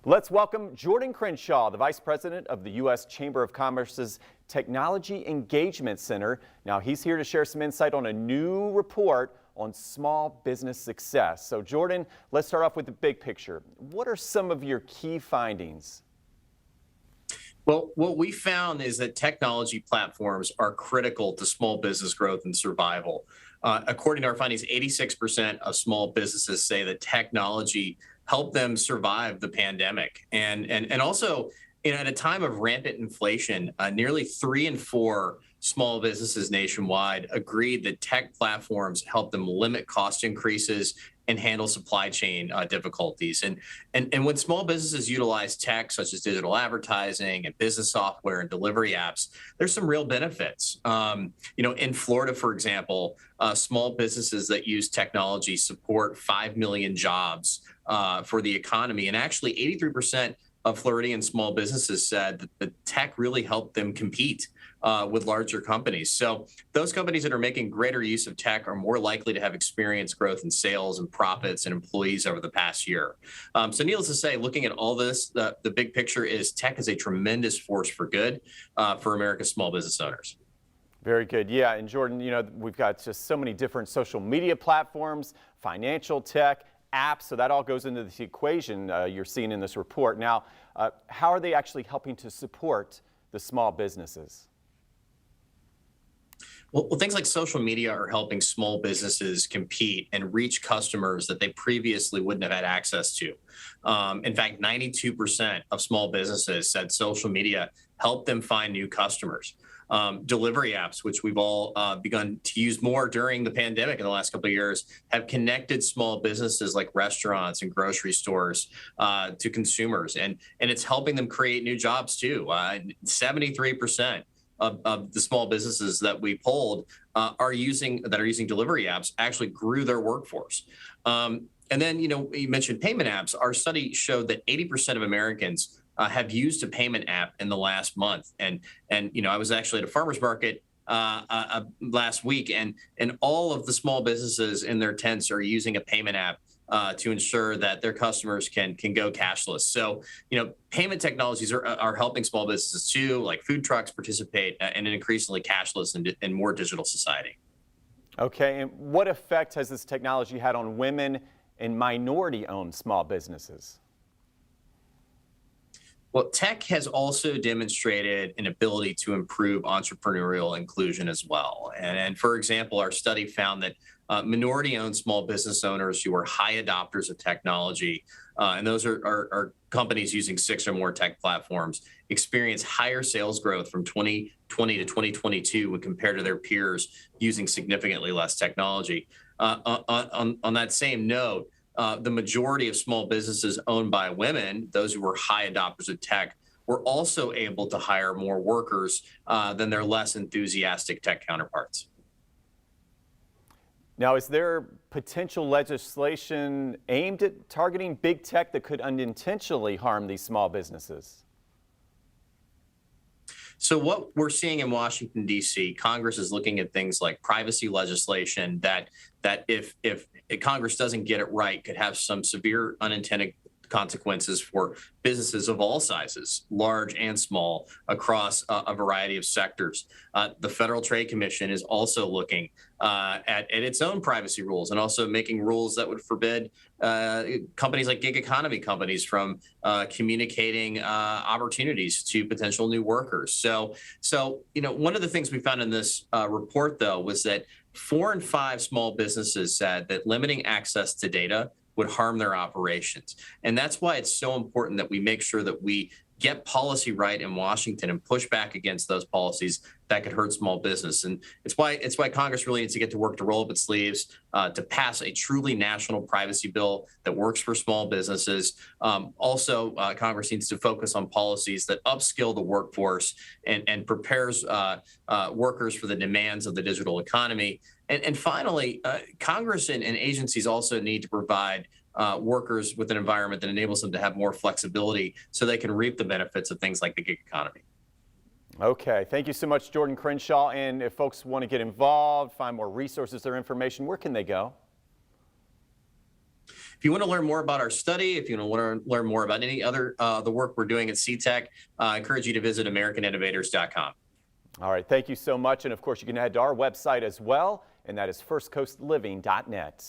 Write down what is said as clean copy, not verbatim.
Let's welcome Jordan Crenshaw, the Vice President of the U.S. Chamber of Commerce's Technology Engagement Center. Now, he's here to share some insight on a new report on small business success. So, Jordan, let's start off with the big picture. What are some of your key findings? Well, what we found is that technology platforms are critical to small business growth and survival. According to our findings, 86% of small businesses say that technology helped them survive the pandemic. And also, at a time of rampant inflation, nearly 3 in 4 small businesses nationwide agreed that tech platforms help them limit cost increases and handle supply chain difficulties. And when small businesses utilize tech such as digital advertising and business software and delivery apps, there's some real benefits. In Florida, for example, small businesses that use technology support 5 million jobs for the economy. And actually, 83% of Floridian small businesses said that the tech really helped them compete with larger companies. So those companies that are making greater use of tech are more likely to have experienced growth in sales and profits and employees over the past year. So needless to say, looking at all this, the big picture is tech is a tremendous force for good for America's small business owners. Very good. Yeah, and Jordan, we've got just so many different social media platforms, financial tech, apps, so that all goes into the equation you're seeing in this report. Now, how are they actually helping to support the small businesses? Well, things like social media are helping small businesses compete and reach customers that they previously wouldn't have had access to. In fact, 92% of small businesses said social media helped them find new customers. Delivery apps, which we've all begun to use more during the pandemic in the last couple of years, have connected small businesses like restaurants and grocery stores to consumers, and it's helping them create new jobs too. 73% of the small businesses that we polled are using delivery apps actually grew their workforce. And then, you mentioned payment apps. Our study showed that 80% of Americans have used a payment app in the last month. And I was actually at a farmer's market last week, and all of the small businesses in their tents are using a payment app to ensure that their customers can go cashless. So, payment technologies are helping small businesses too, like food trucks participate in an increasingly cashless and more digital society. Okay, and what effect has this technology had on women and minority-owned small businesses? Well, tech has also demonstrated an ability to improve entrepreneurial inclusion as well. And for example, our study found that minority-owned small business owners who are high adopters of technology, and those are companies using 6 or more tech platforms, experience higher sales growth from 2020 to 2022 when compared to their peers using significantly less technology. On that same note, the majority of small businesses owned by women, those who were high adopters of tech, were also able to hire more workers than their less enthusiastic tech counterparts. Now, is there potential legislation aimed at targeting big tech that could unintentionally harm these small businesses? So what we're seeing in Washington, D.C., Congress is looking at things like privacy legislation that if Congress doesn't get it right, could have some severe unintended consequences for businesses of all sizes, large and small, across a variety of sectors. The Federal Trade Commission is also looking at its own privacy rules and also making rules that would forbid companies like gig economy companies from communicating opportunities to potential new workers. So one of the things we found in this report, though, was that 4 in 5 small businesses said that limiting access to data would harm their operations. And that's why it's so important that we make sure that we get policy right in Washington and push back against those policies that could hurt small business. And it's why Congress really needs to get to work to roll up its sleeves to pass a truly national privacy bill that works for small businesses. Also, Congress needs to focus on policies that upskill the workforce and prepares workers for the demands of the digital economy. And finally, Congress and agencies also need to provide workers with an environment that enables them to have more flexibility so they can reap the benefits of things like the gig economy. Okay, thank you so much, Jordan Crenshaw. And if folks want to get involved, find more resources or information, where can they go? If you want to learn more about our study, if you want to learn more about any other the work we're doing at CTech, I encourage you to visit AmericanInnovators.com. All right, thank you so much. And of course, you can head to our website as well, and that is firstcoastliving.net.